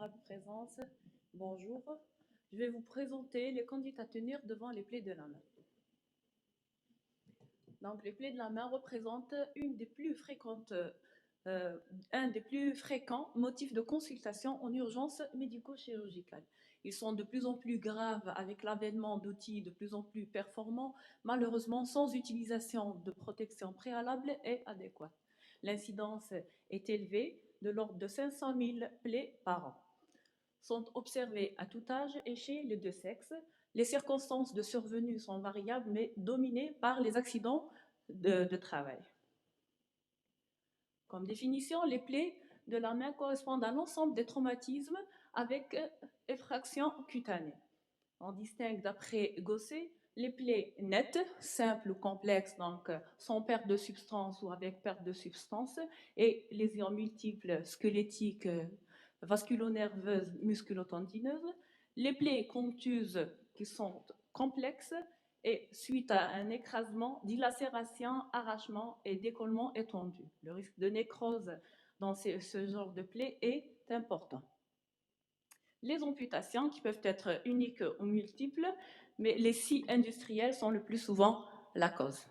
aimable présence. Bonjour. Je vais vous présenter les conduites à tenir devant les plaies de la main. Donc, les plaies de la main représentent un des plus fréquents motifs de consultation en urgence médico-chirurgicale. Ils sont de plus en plus graves avec l'avènement d'outils de plus en plus performants, malheureusement sans utilisation de protection préalable et adéquate. L'incidence est élevée, de l'ordre de 500 000 plaies par an. Sont observées à tout âge et chez les deux sexes. Les circonstances de survenue sont variables, mais dominées par les accidents de travail. Comme définition, les plaies de la main correspondent à l'ensemble des traumatismes avec effraction cutanée. On distingue d'après Gosset les plaies nettes, simples ou complexes, donc sans perte de substance ou avec perte de substance, et lésions multiples, squelettiques, vasculo-nerveuses, musculo-tendineuses. Les plaies contuses qui sont complexes et suite à un écrasement, dilacération, arrachement et décollement étendu. Le risque de nécrose dans ce genre de plaies est important. Les amputations qui peuvent être uniques ou multiples, mais les scies industrielles sont le plus souvent la cause.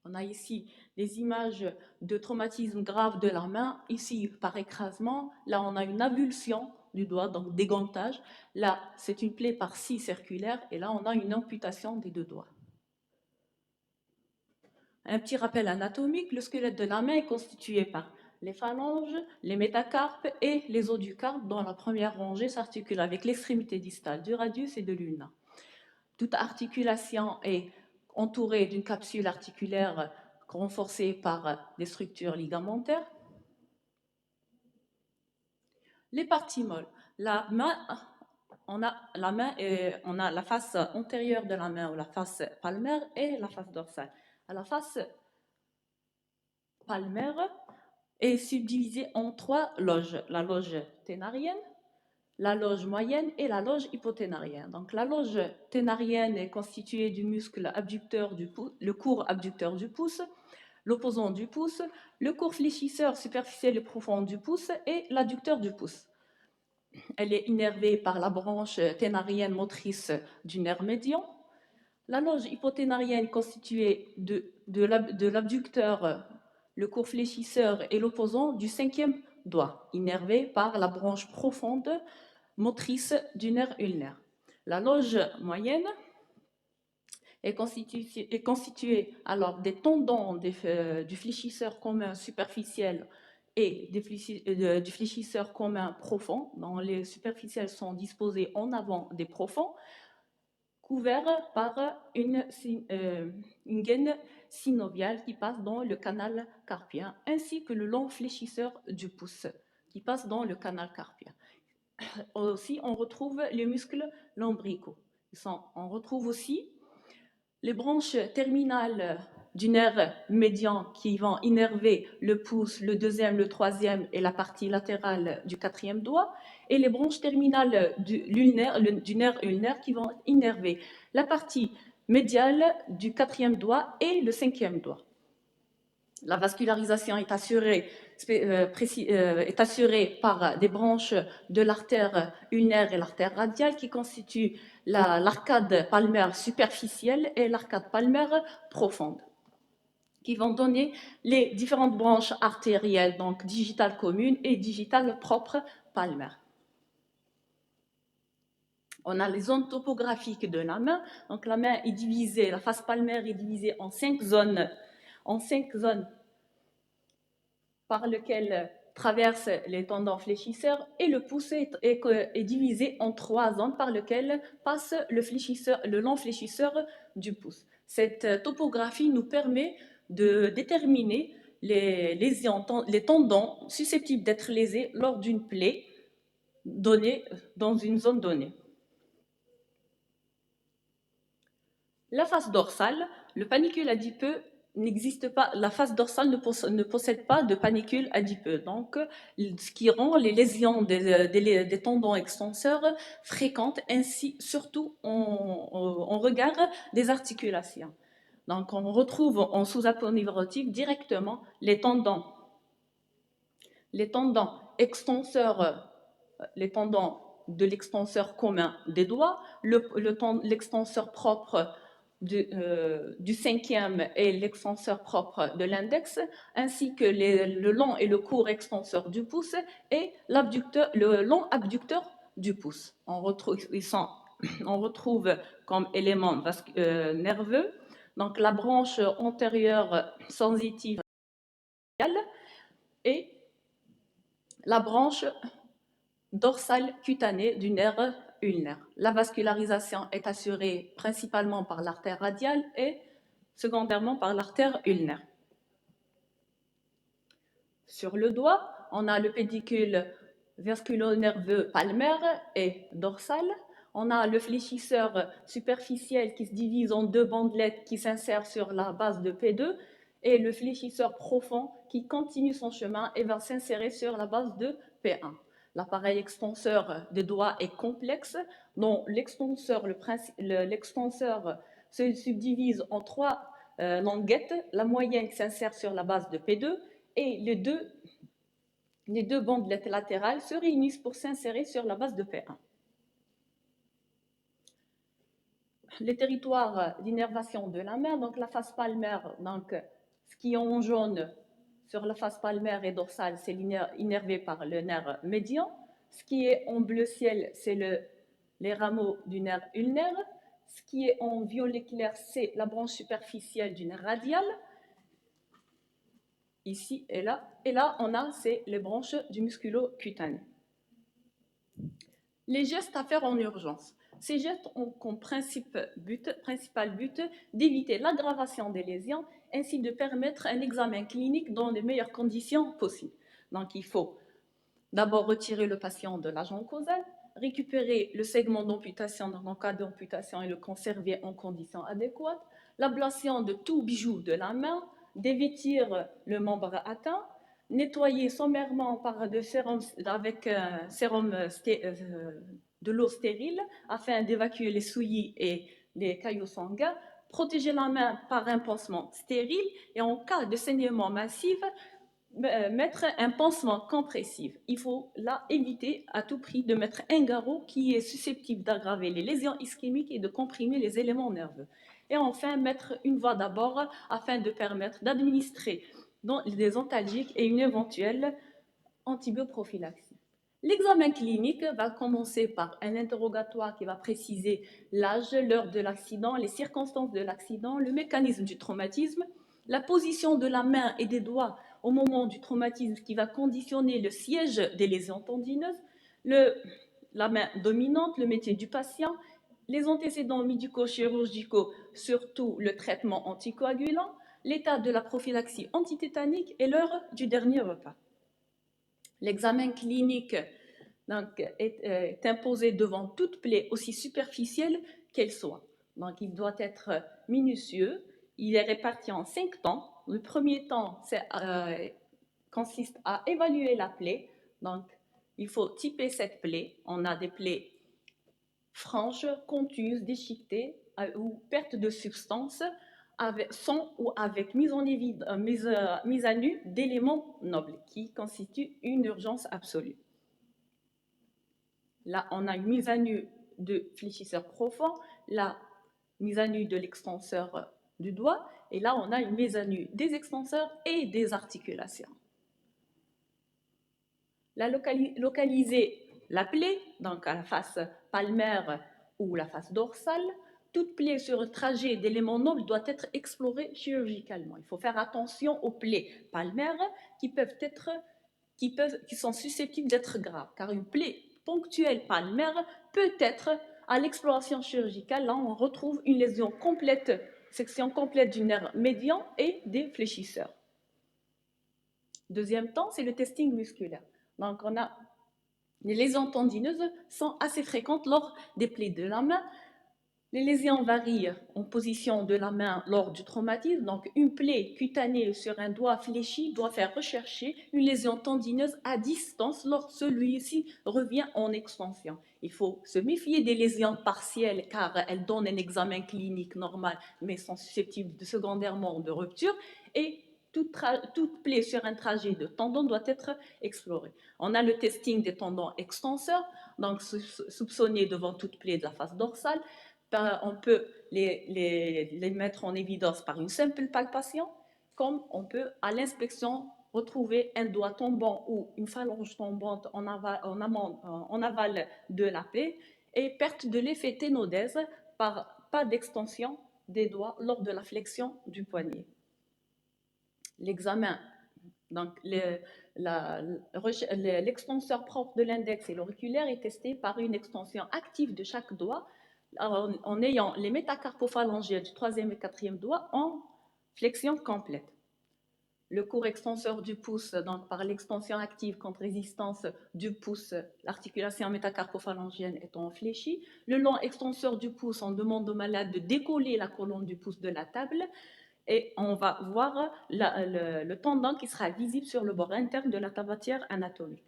On a ici des images de traumatisme grave de la main, ici par écrasement, là on a une avulsion du doigt, donc dégantage, là c'est une plaie par scie circulaire et là on a une amputation des deux doigts. Un petit rappel anatomique, le squelette de la main est constitué par les phalanges, les métacarpes et les os du carpe, dont la première rangée s'articule avec l'extrémité distale du radius et de l'ulna. Toute articulation est entourée d'une capsule articulaire renforcée par des structures ligamentaires. Les parties molles. On a la face antérieure de la main ou la face palmaire et la face dorsale. La face palmaire est subdivisée en trois loges, la loge ténarienne, la loge moyenne et la loge hypoténarienne. Donc la loge ténarienne est constituée du muscle abducteur du pouce, le court abducteur du pouce, l'opposant du pouce, le court fléchisseur superficiel et profond du pouce et l'adducteur du pouce. Elle est innervée par la branche ténarienne motrice du nerf médian. La loge hypoténarienne constituée de l'abducteur, le court fléchisseur et l'opposant du cinquième doigt, innervé par la branche profonde motrice du nerf ulnaire. La loge moyenne est constituée alors des tendons du fléchisseur commun superficiel et du fléchisseur commun profond, dont les superficiels sont disposés en avant des profonds, couverts par une gaine synoviale qui passe dans le canal carpien, ainsi que le long fléchisseur du pouce qui passe dans le canal carpien. Aussi, on retrouve les muscles lombricaux. On retrouve aussi les branches terminales du nerf médian qui vont innerver le pouce, le deuxième, le troisième et la partie latérale du quatrième doigt, et les branches terminales du nerf ulnaire qui vont innerver la partie médiale du quatrième doigt et le cinquième doigt. La vascularisation est assurée par des branches de l'artère ulnaire et l'artère radiale qui constituent l'arcade palmaire superficielle et l'arcade palmaire profonde, qui vont donner les différentes branches artérielles, donc digitale commune et digitale propre palmaire. On a les zones topographiques de la main. Donc la main est divisée, la face palmaire est divisée en cinq zones par lesquelles traversent les tendons fléchisseurs, et le pouce est divisé en trois zones par lesquelles passe le long fléchisseur du pouce. Cette topographie nous permet de déterminer les tendons susceptibles d'être lésés lors d'une plaie donnée dans une zone donnée. La face dorsale, le panicule adipeux n'existe pas, la face dorsale ne possède pas de panicule adipeux, donc ce qui rend les lésions des tendons extenseurs fréquentes, ainsi surtout en regard des articulations. Donc on retrouve en sous-aponévrotique directement les tendons extenseurs, les tendons de l'extenseur commun des doigts, l'extenseur propre du cinquième et l'extenseur propre de l'index, ainsi que le long et le court extenseur du pouce et le long abducteur du pouce. On retrouve comme élément nerveux donc la branche antérieure sensitive et la branche dorsale cutanée du nerf ulnaire. La vascularisation est assurée principalement par l'artère radiale et secondairement par l'artère ulnaire. Sur le doigt, on a le pédicule vasculo-nerveux palmaire et dorsal. On a le fléchisseur superficiel qui se divise en deux bandelettes qui s'insèrent sur la base de P2 et le fléchisseur profond qui continue son chemin et va s'insérer sur la base de P1. L'appareil extenseur des doigts est complexe, dont l'extenseur se subdivise en trois languettes, la moyenne qui s'insère sur la base de P2 et les deux bandelettes latérales se réunissent pour s'insérer sur la base de P1. Les territoires d'innervation de la main, donc la face palmaire, donc ce qui est en jaune sur la face palmaire et dorsale, c'est innervé par le nerf médian. Ce qui est en bleu ciel, c'est les rameaux du nerf ulnaire. Ce qui est en violet clair, c'est la branche superficielle du nerf radial. Ici et là. Et là, on a les branches du musculo-cutané. Les gestes à faire en urgence. Ces gestes ont comme principal but d'éviter l'aggravation des lésions ainsi de permettre un examen clinique dans les meilleures conditions possibles. Donc, il faut d'abord retirer le patient de l'agent causal, récupérer le segment d'amputation dans le cas d'amputation et le conserver en conditions adéquates, l'ablation de tout bijou de la main, dévêtir le membre atteint, nettoyer sommairement avec un sérum de l'eau stérile afin d'évacuer les souillis et les caillots sanguins, protéger la main par un pansement stérile et en cas de saignement massif, mettre un pansement compressif. Il faut là éviter à tout prix de mettre un garrot qui est susceptible d'aggraver les lésions ischémiques et de comprimer les éléments nerveux. Et enfin, mettre une voie d'abord afin de permettre d'administrer des antalgiques et une éventuelle antibioprophylaxie. L'examen clinique va commencer par un interrogatoire qui va préciser l'âge, l'heure de l'accident, les circonstances de l'accident, le mécanisme du traumatisme, la position de la main et des doigts au moment du traumatisme qui va conditionner le siège des lésions tendineuses, la main dominante, le métier du patient, les antécédents médico-chirurgicaux, surtout le traitement anticoagulant, l'état de la prophylaxie antitétanique et l'heure du dernier repas. L'examen clinique donc, est imposé devant toute plaie aussi superficielle qu'elle soit. Donc, il doit être minutieux. Il est réparti en 5 temps. Le premier temps consiste à évaluer la plaie. Donc, il faut typer cette plaie. On a des plaies franches, contuses, déchiquetées ou perte de substance, sans ou avec mise à nu d'éléments nobles qui constituent une urgence absolue. Là, on a une mise à nu de fléchisseur profond, la mise à nu de l'extenseur du doigt, et là, on a une mise à nu des extenseurs et des articulations. Localiser la plaie, donc à la face palmaire ou la face dorsale, toute plaie sur le trajet d'éléments nobles doit être explorée chirurgicalement. Il faut faire attention aux plaies palmaires qui sont susceptibles d'être graves, car une plaie ponctuelle palmaire peut être, à l'exploration chirurgicale, là on retrouve une lésion complète, section complète du nerf médian et des fléchisseurs. Deuxième temps, c'est le testing musculaire. Donc les lésions tendineuses sont assez fréquentes lors des plaies de la main. Les lésions varient en position de la main lors du traumatisme. Donc, une plaie cutanée sur un doigt fléchi doit faire rechercher une lésion tendineuse à distance lorsque celui-ci revient en extension. Il faut se méfier des lésions partielles car elles donnent un examen clinique normal mais sont susceptibles de secondairement de rupture. Et toute plaie sur un trajet de tendon doit être explorée. On a le testing des tendons extenseurs, donc soupçonnés devant toute plaie de la face dorsale. On peut les mettre en évidence par une simple palpation, comme on peut à l'inspection retrouver un doigt tombant ou une phalange tombante en aval de la plaie et perte de l'effet ténodèse par pas d'extension des doigts lors de la flexion du poignet. L'examen, donc l'extenseur propre de l'index et l'auriculaire est testé par une extension active de chaque doigt en ayant les métacarpophalangiens du troisième et quatrième doigt en flexion complète. Le court extenseur du pouce, donc par l'extension active contre résistance du pouce, l'articulation métacarpophalangienne étant fléchie. Le long extenseur du pouce, on demande au malade de décoller la colonne du pouce de la table et on va voir le tendon qui sera visible sur le bord interne de la tabatière anatomique.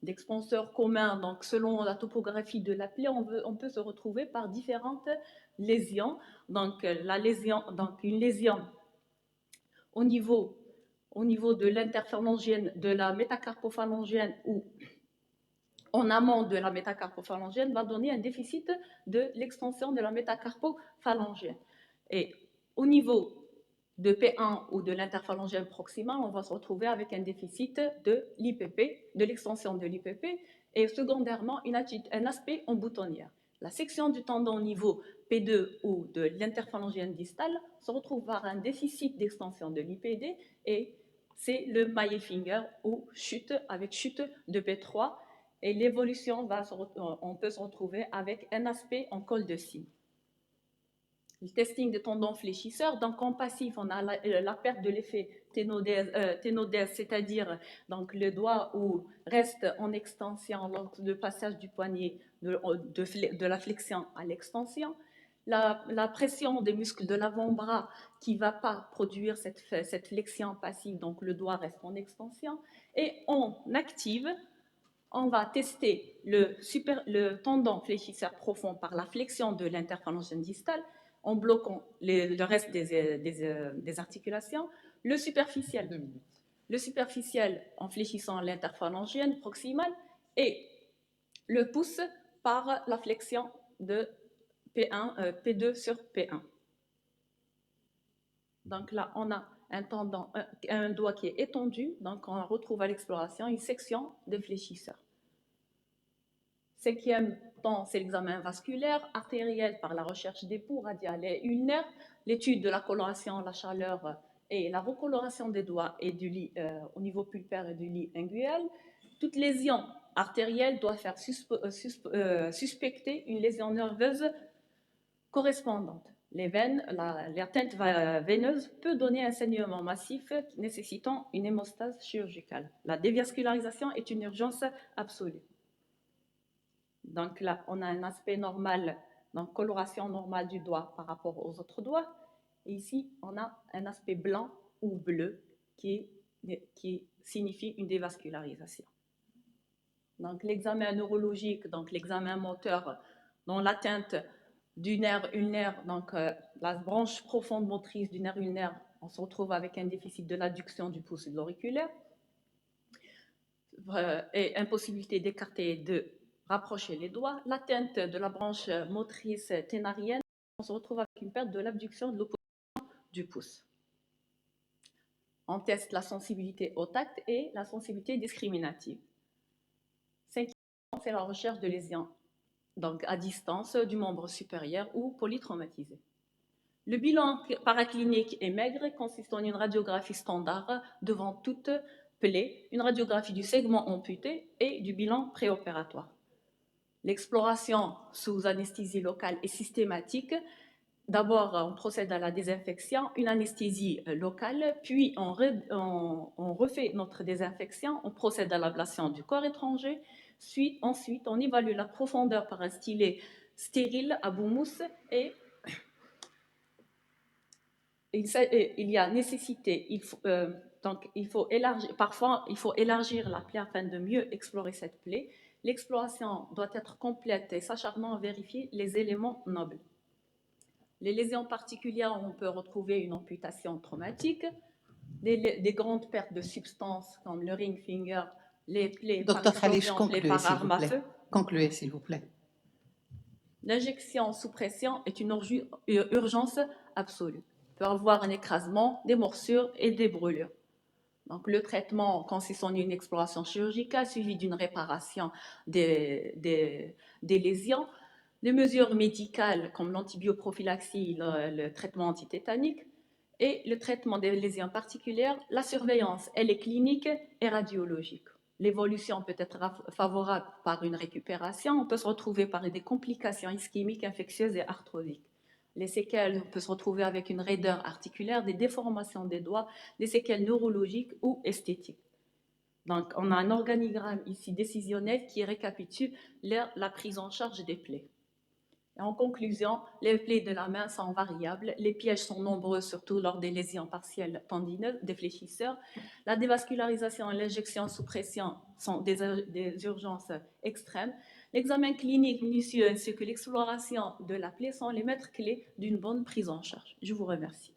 D'extenseurs communs, donc selon la topographie de la plaie, on peut se retrouver par différentes lésions. Donc, une lésion au niveau de l'interphalangienne, de la métacarpophalangienne ou en amont de la métacarpophalangienne va donner un déficit de l'extension de la métacarpophalangienne. Et au niveau de P1 ou de l'interphalangienne proximale, on va se retrouver avec un déficit de l'IPP, de l'extension de l'IPP, et secondairement un aspect en boutonnière. La section du tendon au niveau P2 ou de l'interphalangienne distale se retrouve par un déficit d'extension de l'IPD et c'est le Maillet Finger ou chute avec chute de P3 et l'évolution on peut se retrouver avec un aspect en col de cygne. Le testing des tendons fléchisseurs, donc en passif, on a la perte de l'effet ténodèse, c'est-à-dire donc le doigt où reste en extension lors du passage du poignet de la flexion à l'extension. La pression des muscles de l'avant-bras qui ne va pas produire cette flexion passive, donc le doigt reste en extension. Et on active, on va tester le tendon fléchisseur profond par la flexion de l'interphalangienne distale en bloquant le reste des articulations. Le superficiel en fléchissant l'interphalangienne proximale et le pouce par la flexion de P2 sur P1. Donc là, on a un doigt qui est étendu, donc on retrouve à l'exploration une section de fléchisseur. Cinquième temps, c'est l'examen vasculaire, artériel par la recherche d'époux, radial et ulnaire, l'étude de la coloration, la chaleur et la recoloration des doigts et du lit au niveau pulpaire et du lit inguinal. Toute lésion artérielle doit faire suspecter une lésion nerveuse correspondante. Les veines, l'atteinte veineuse peut donner un saignement massif nécessitant une hémostase chirurgicale. La dévascularisation est une urgence absolue. Donc là, on a un aspect normal, donc coloration normale du doigt par rapport aux autres doigts. Et ici, on a un aspect blanc ou bleu qui signifie une dévascularisation. Donc l'examen neurologique, donc l'examen moteur, dans l'atteinte du nerf ulnaire, donc la branche profonde motrice du nerf ulnaire, on se retrouve avec un déficit de l'adduction du pouce et de l'auriculaire et impossibilité d'écarter et de rapprocher les doigts. L'atteinte de la branche motrice ténarienne, on se retrouve avec une perte de l'abduction de l'opposition du pouce. On teste la sensibilité au tact et la sensibilité discriminative. Cinquième, c'est la recherche de lésions donc à distance du membre supérieur ou polytraumatisé. Le bilan paraclinique est maigre, consistant en une radiographie standard devant toute plaie, une radiographie du segment amputé et du bilan préopératoire. L'exploration sous anesthésie locale est systématique. D'abord, on procède à la désinfection, une anesthésie locale, puis on refait notre désinfection, on procède à l'ablation du corps étranger. Ensuite, on évalue la profondeur par un stylet stérile à bout mousse et il y a nécessité, donc il faut élargir, parfois il faut élargir la plaie afin de mieux explorer cette plaie. L'exploration doit être complète et s'acharnement à vérifier les éléments nobles. Les lésions particulières, on peut retrouver une amputation traumatique, des grandes pertes de substances comme le ring finger, les plaies par Docteur Khalish, explosion, plaies concluez, par s'il vous arme à plaît. feu. Concluez, s'il vous plaît. L'injection sous pression est une urgence absolue. Il peut y avoir un écrasement, des morsures et des brûlures. Donc, le traitement consiste en une exploration chirurgicale suivie d'une réparation des lésions. Les mesures médicales comme l'antibioprophylaxie, le traitement antitétanique et le traitement des lésions particulières, la surveillance, elle est clinique et radiologique. L'évolution peut être favorable par une récupération, on peut se retrouver par des complications ischémiques, infectieuses et arthrosiques. Les séquelles, on peut se retrouver avec une raideur articulaire, des déformations des doigts, des séquelles neurologiques ou esthétiques. Donc, on a un organigramme ici décisionnel qui récapitule la prise en charge des plaies. Et en conclusion, les plaies de la main sont variables, les pièges sont nombreux, surtout lors des lésions partielles tendineuses, des fléchisseurs. La dévascularisation et l'injection sous pression sont des urgences extrêmes. L'examen clinique minutieux ainsi que l'exploration de la plaie sont les maîtres clés d'une bonne prise en charge. Je vous remercie.